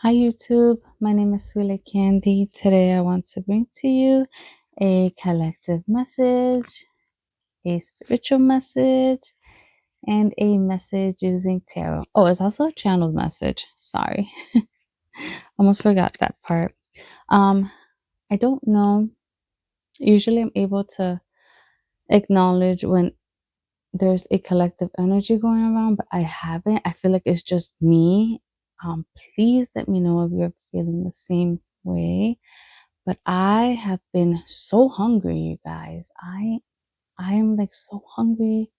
Hi YouTube, my name is Sweet Candy. Today I want to bring to you a collective message, a spiritual message, and a message using tarot. Oh, it's also a channeled message. Sorry. Almost forgot that part. Um, I don't know. Usually I'm able to acknowledge when there's a collective energy going around, but I haven't. I feel like it's just me. Please let me know if you're feeling the same way. But I have been so hungry, you guys. I am like so hungry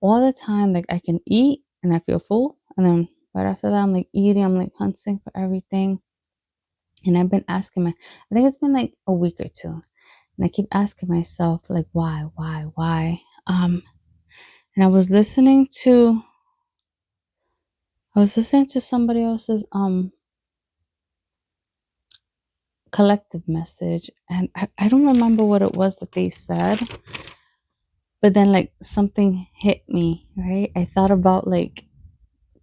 all the time. Like I can eat and I feel full. And then right after that, I'm like eating, I'm like hunting for everything. And I've been asking I think it's been like a week or two. And I keep asking myself, like, why? And I was listening to somebody else's collective message, and I don't remember what it was that they said. But then like something hit me, right? I thought about like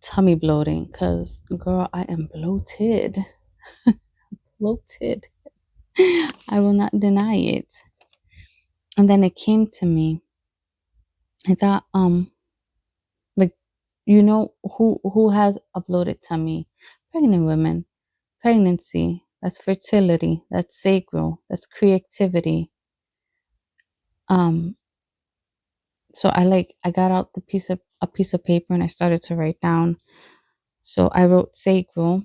tummy bloating because girl, I am bloated. Bloated. I will not deny it. And then it came to me. I thought, like, who has a bloated tummy? Pregnant women. Pregnancy. That's fertility. That's sacral. That's creativity. Um, so I got out a piece of paper and I started to write down. So I wrote sacral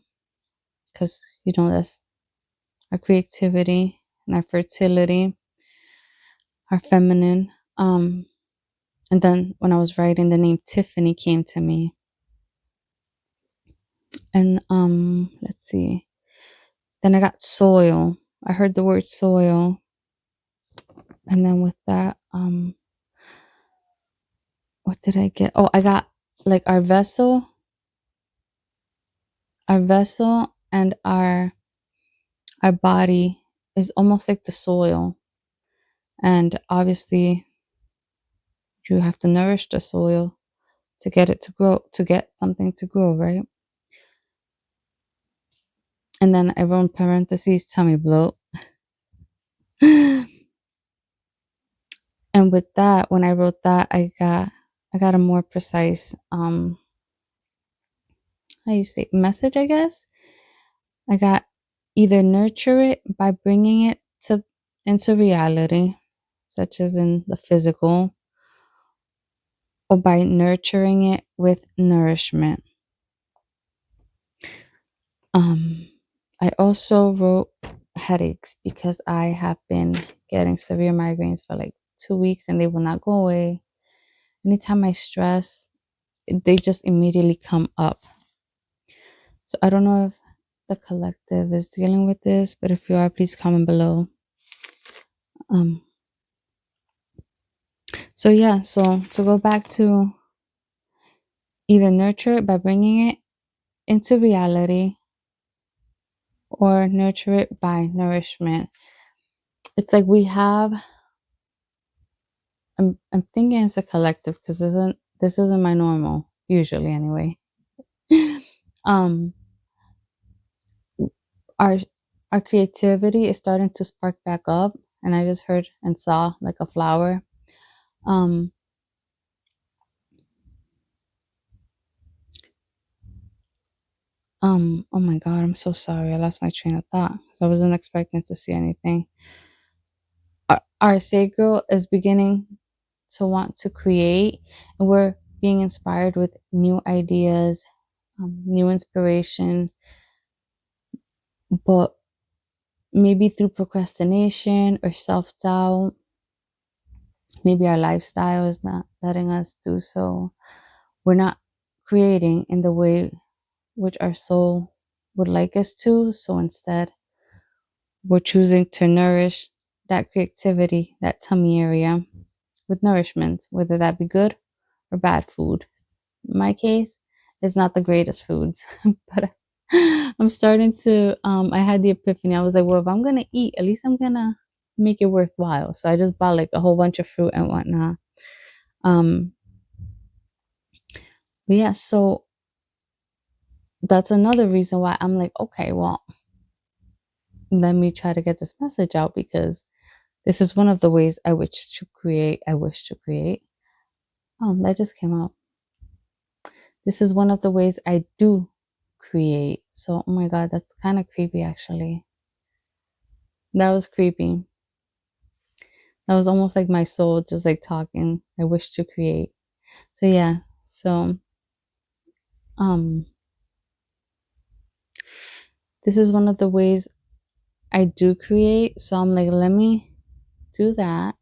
because that's our creativity and our fertility, our feminine. And then when I was writing, the name Tiffany came to me. And let's see. Then I got soil. I heard the word soil. And then with that, what did I get? Oh, I got like our vessel and our body is almost like the soil. And obviously you have to nourish the soil to get it to grow, to get something to grow, right? And then I wrote in parentheses tummy bloat. And with that, when I wrote that, I got a more precise how you say message, I guess. I got either nurture it by bringing it to into reality, such as in the physical, or by nurturing it with nourishment. Um, I also wrote headaches because I have been getting severe migraines for like 2 weeks and they will not go away. Anytime I stress, they just immediately come up. So I don't know if the collective is dealing with this, but if you are, please comment below. Um, so yeah, so to go back to either nurture it by bringing it into reality or nurture it by nourishment. It's like we have I'm thinking it's a collective because this isn't my normal usually anyway. um our our creativity is starting to spark back up, and I just heard and saw like a flower. um oh my god, I'm so sorry, I lost my train of thought because I wasn't expecting to see anything. Our sacral is beginning to want to create, and we're being inspired with new ideas, new inspiration, but maybe through procrastination or self-doubt, maybe our lifestyle is not letting us do so. We're not creating in the way which our soul would like us to, so instead we're choosing to nourish that creativity, that tummy area, with nourishment, whether that be good or bad food. In my case, it's not the greatest foods, but I'm starting to. I had the epiphany. I was like, well, if I'm gonna eat, at least I'm gonna make it worthwhile. So I just bought like a whole bunch of fruit and whatnot. Um, but yeah, so that's another reason why I'm like, okay, well, let me try to get this message out, because this is one of the ways I wish to create. Oh, that just came out. This is one of the ways I do create. So, oh my God, that's kind of creepy, actually. That was creepy. That was almost like my soul just like talking. I wish to create. So yeah. So um this is one of the ways I do create. So I'm like, let me do that,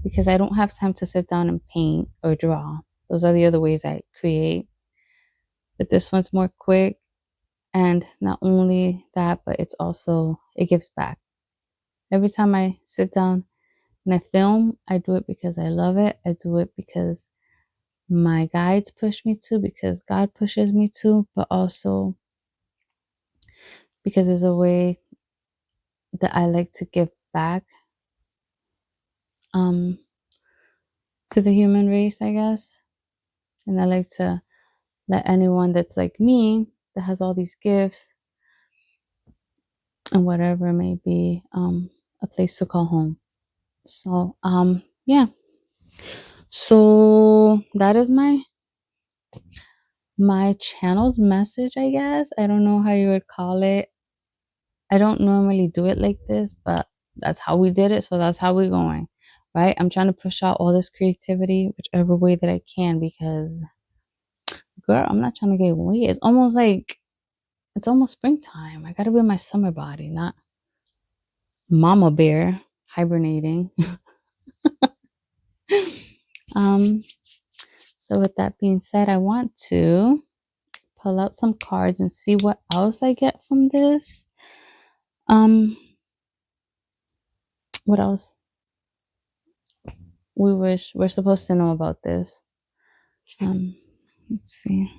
because I don't have time to sit down and paint or draw. Those are the other ways I create. But this one's more quick. And not only that, but it gives back. Every time I sit down and I film, I do it because I love it. I do it because my guides push me to, because God pushes me to, but also because it's a way that I like to give back um to the human race, I guess. And I like to let anyone that's like me, that has all these gifts and whatever it may be, a place to call home. So yeah. So that is my channel's message, I guess. I don't know how you would call it. I don't normally do it like this, but that's how we did it. So that's how we're going, right? I'm trying to push out all this creativity, whichever way that I can, because, girl, I'm not trying to get weight. It's almost springtime. I got to be in my summer body, not mama bear hibernating. um, so with that being said, I want to pull out some cards and see what else I get from this. What else we're supposed to know about this? Let's see.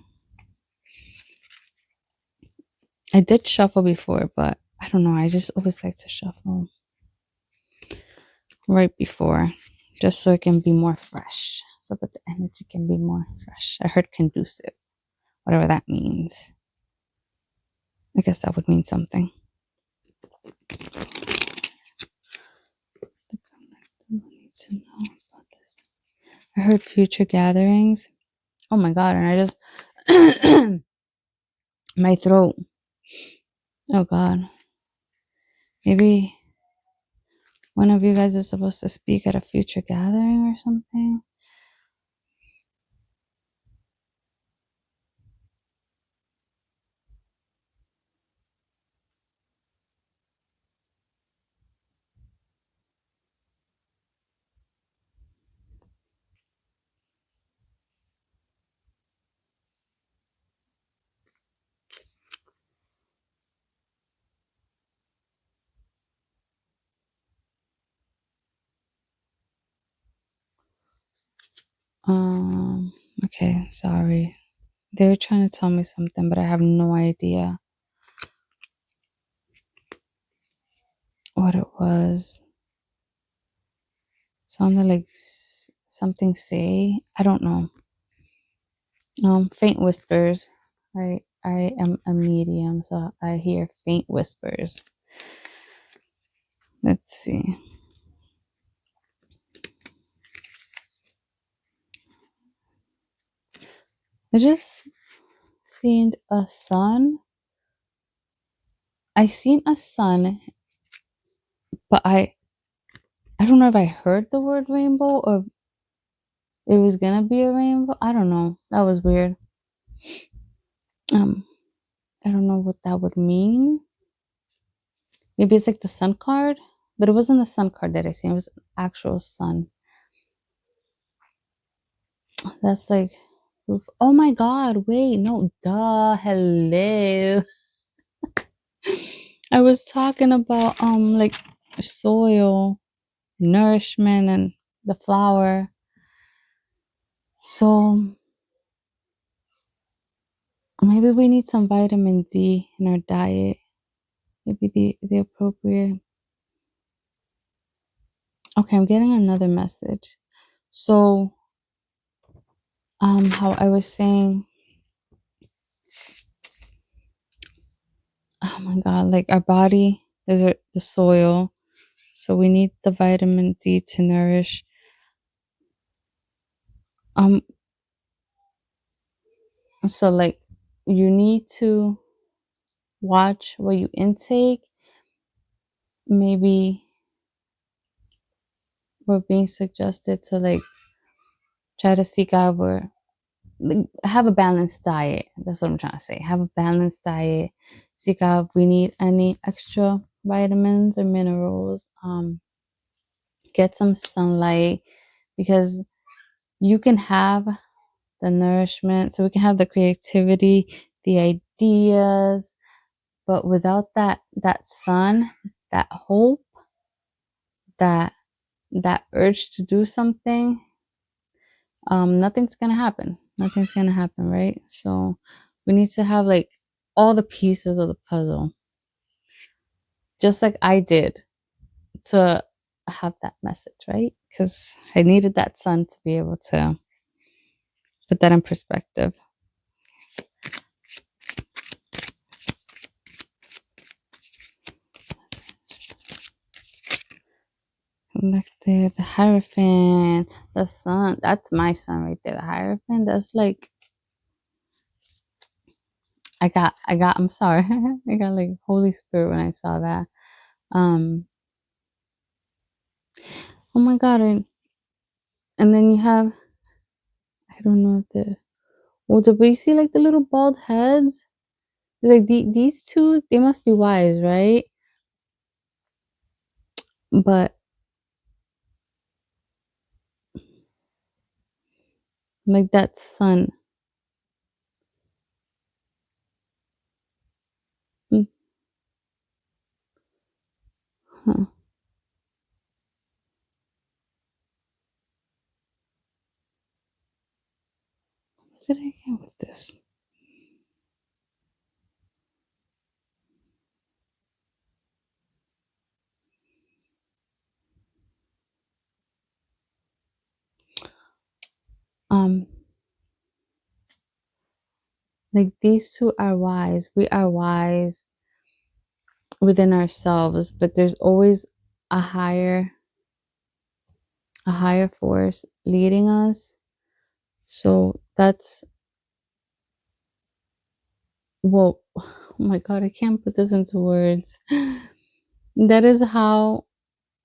I did shuffle before, but I don't know. I just always like to shuffle right before, just so it can be more fresh, so that the energy can be more fresh. I heard conducive, whatever that means. I guess that would mean something. To know about this. I heard future gatherings. Oh my God. And I just, my throat. Oh God. Maybe one of you guys is supposed to speak at a future gathering or something. Okay, sorry. They were trying to tell me something, but I have no idea what it was. Sounded like something say. I don't know. Faint whispers. I am a medium, so I hear faint whispers. Let's see. I just seen a sun. I seen a sun, but I don't know if I heard the word rainbow or it was gonna be a rainbow. I don't know. That was weird. Um, I don't know what that would mean. Maybe it's like the sun card, but it wasn't the sun card that I seen. It was an actual sun. That's like, oh my God, wait, no, duh, hello. I was talking about like soil, nourishment, and the flower. So maybe we need some vitamin D in our diet. Maybe the appropriate. Okay, I'm getting another message. So how I was saying, oh my God, like our body is the soil. So we need the vitamin D to nourish. Um, so like you need to watch what you intake. Maybe we're being suggested to like try to seek out or have a balanced diet. That's what I'm trying to say. Have a balanced diet. Seek out if we need any extra vitamins or minerals. Get some sunlight because you can have the nourishment, so we can have the creativity, the ideas, but without that sun, that hope, that that urge to do something, nothing's gonna happen. Nothing's gonna happen, right? So we need to have like all the pieces of the puzzle, just like I did to have that message, right? Because I needed that sun to be able to put that in perspective. Collective, the Hierophant, the sun. That's my sun right there. The Hierophant. That's like I'm sorry. I got like Holy Spirit when I saw that. Um oh my God, and then you have, I don't know if the older, but you see like the little bald heads. Like these two, they must be wise, right? But like that sun. Mm, huh. What did I get with this? Um, like these two are wise. We are wise within ourselves, but there's always a higher force leading us. So that's, well, oh my God, I can't put this into words. That is how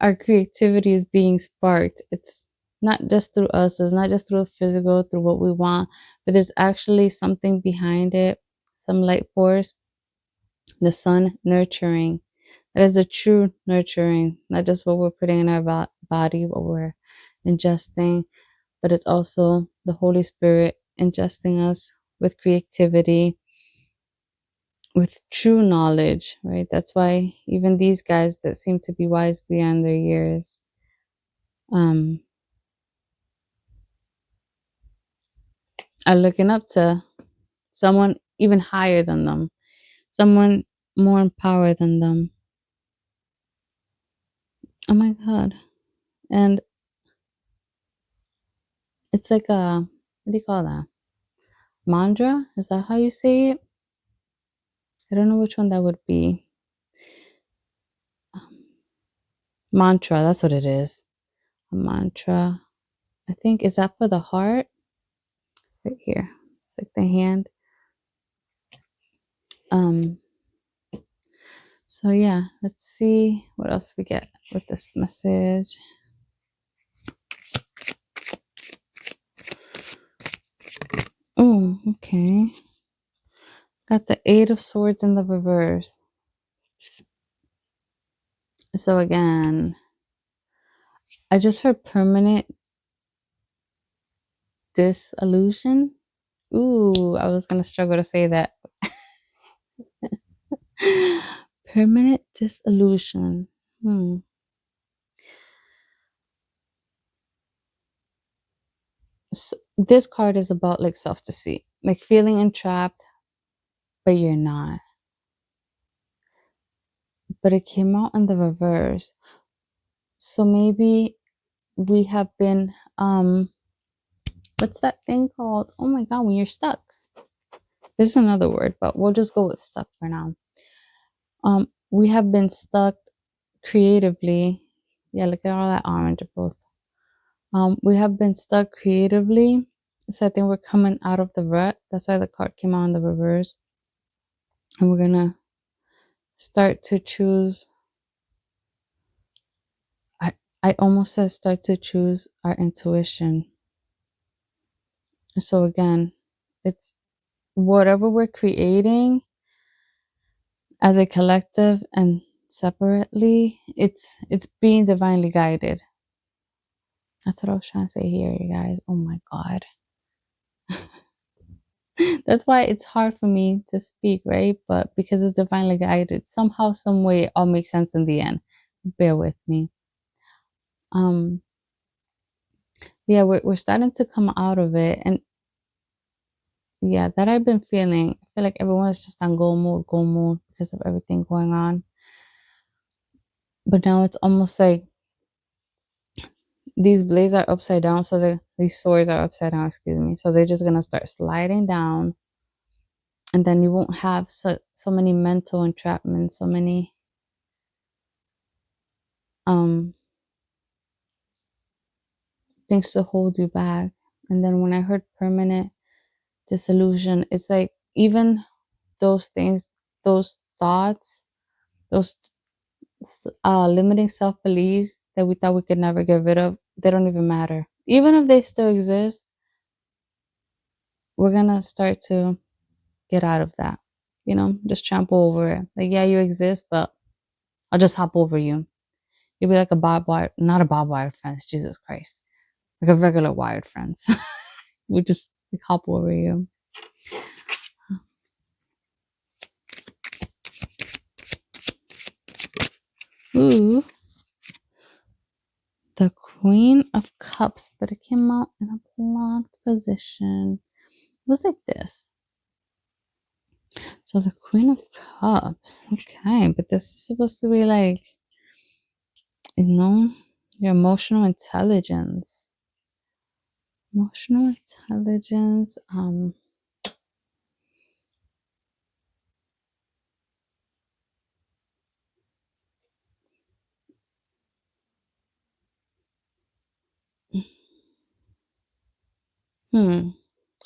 our creativity is being sparked. It's not just through us, it's not just through the physical, through what we want, but there's actually something behind it, some light force, the sun nurturing. That is the true nurturing, not just what we're putting in our body, what we're ingesting, but it's also the Holy Spirit ingesting us with creativity, with true knowledge, right? That's why even these guys that seem to be wise beyond their years, um, are looking up to someone even higher than them, someone more in power than them. Oh my God. And it's like a, what do you call that? Mantra? Is that how you say it? I don't know which one that would be. Um, Mantra, that's what it is. A mantra. I think, is that for the heart? Right here. It's like the hand. Um, so yeah, let's see what else we get with this message. Oh, okay. Got the Eight of Swords in the reverse. So again, I just heard permanent disillusion. Ooh, I was gonna struggle to say that. Permanent disillusion. So this card is about like self-deceit, like feeling entrapped, but you're not. But it came out in the reverse. So maybe we have been, what's that thing called? Oh my God, when you're stuck. This is another word, but we'll just go with stuck for now. We have been stuck creatively. Yeah, look at all that orange both. We have been stuck creatively. So I think we're coming out of the rut. That's why the card came out in the reverse. And we're gonna start to choose. I almost said start to choose our intuition. So again, it's whatever we're creating as a collective and separately, it's being divinely guided. That's what I was trying to say here, you guys. Oh my God. That's why it's hard for me to speak, right? But because it's divinely guided, somehow, some way, it all makes sense in the end. Bear with me. Um, yeah, we're starting to come out of it, and yeah, that I've been feeling. I feel like everyone is just on go mode because of everything going on. But now it's almost like these blades are upside down, so these swords are upside down. Excuse me. So they're just gonna start sliding down, and then you won't have so many mental entrapments, so many um things to hold you back. And then when I heard permanent disillusion, it's like even those things, those thoughts, those limiting self beliefs that we thought we could never get rid of, they don't even matter. Even if they still exist, we're gonna start to get out of that. Just trample over it. Like, yeah, you exist, but I'll just hop over you. You'll be like a barbed wire, not a barbed wire fence, Jesus Christ. Like a regular wired fence. We just like, hop over you. Ooh, the Queen of Cups, but it came out in a blocked position. It was like this. So the Queen of Cups. Okay, but this is supposed to be like, you know, your emotional intelligence. Emotional intelligence.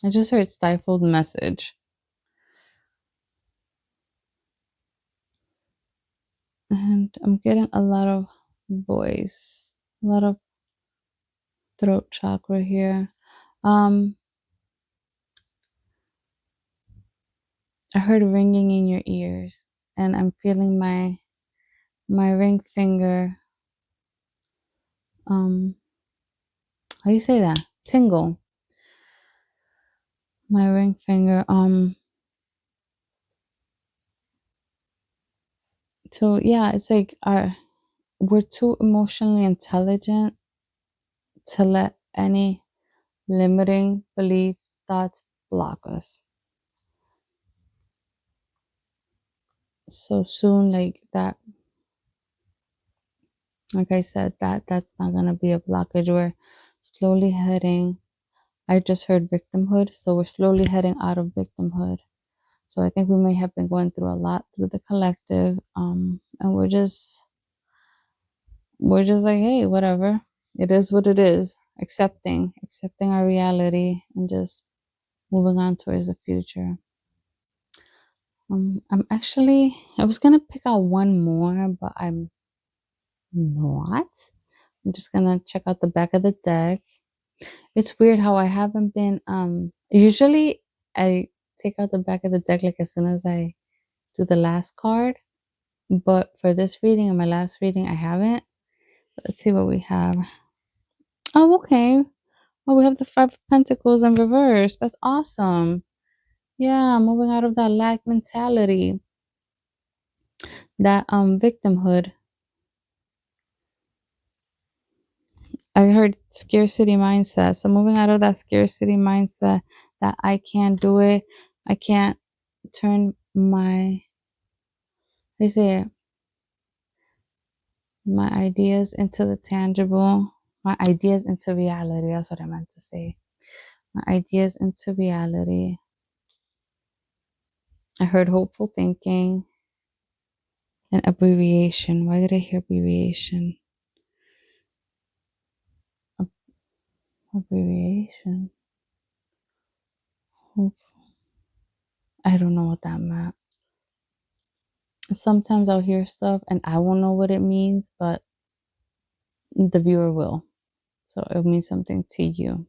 I just heard stifled message. And I'm getting a lot of voice, a lot of throat chakra here. I heard ringing in your ears, and I'm feeling my ring finger. How do you say that? Tingle. My ring finger. So yeah, it's like we're too emotionally intelligent to let any limiting belief thoughts block us. So soon, like that, like I said, that's not gonna be a blockage. We're slowly heading. I just heard victimhood, so we're slowly heading out of victimhood. So I think we may have been going through a lot through the collective, and we're just like, hey, whatever, it is what it is. Accepting our reality, and just moving on towards the future. I was gonna pick out one more, but I'm not. I'm just gonna check out the back of the deck. It's weird how I haven't been. Usually I take out the back of the deck like as soon as I do the last card, but for this reading and my last reading, I haven't. Let's see what we have. Oh, okay. Oh, we have the Five of Pentacles in reverse. That's awesome. Yeah, moving out of that lack mentality, that victimhood. I heard scarcity mindset. So moving out of that scarcity mindset that I can't do it. I can't turn they say my ideas into the tangible, my ideas into reality. That's what I meant to say. My ideas into reality. I heard hopeful thinking. An abbreviation. Why did I hear abbreviation? Abbreviation. I don't know what that meant. Sometimes I'll hear stuff and I won't know what it means, but the viewer will. So it'll mean something to you.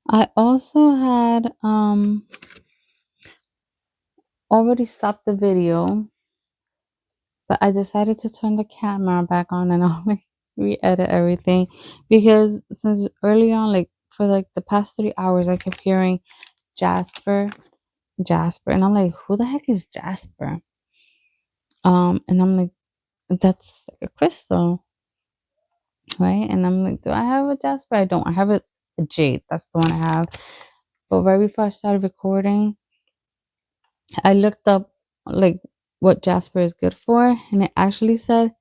I also had already stopped the video, but I decided to turn the camera back on and I'll like re-edit everything because since early on, like for like the past 3 hours, I kept hearing Jasper, Jasper, and I'm like, who the heck is Jasper? And I'm like, that's like a crystal, right? And I'm like, do I have a Jasper? I don't. I have a jade. That's the one I have. But right before I started recording, I looked up like what Jasper is good for, and it actually said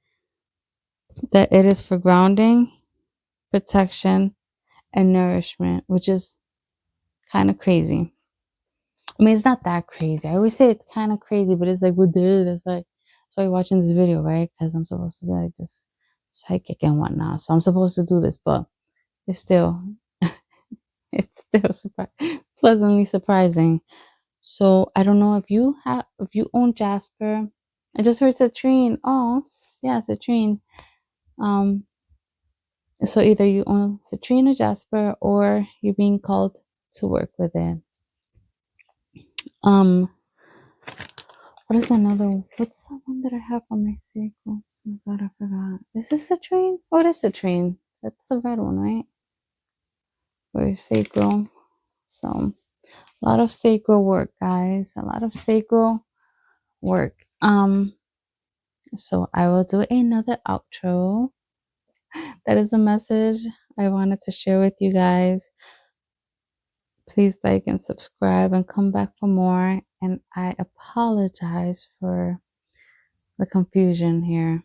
that it is for grounding, protection, and nourishment, which is kind of crazy. I mean, it's not that crazy. I always say it's kind of crazy, but it's like, well, duh, that's why you're watching this video, right? Because I'm supposed to be like this psychic and whatnot. So I'm supposed to do this, but it's still, it's still pleasantly surprising. So I don't know if you own Jasper. I just heard citrine. Oh, yeah, citrine. Um, so either you own citrine or Jasper, or you're being called to work with it. Um, what is another one? What's that one that I have on my sacral? Oh my god, I forgot. Is this citrine? Oh, it is citrine. That's the red one, right? For sacral. So a lot of sacral work, guys. A lot of sacral work. So I will do another outro. That is the message I wanted to share with you guys. Please like and subscribe and come back for more. And I apologize for the confusion here.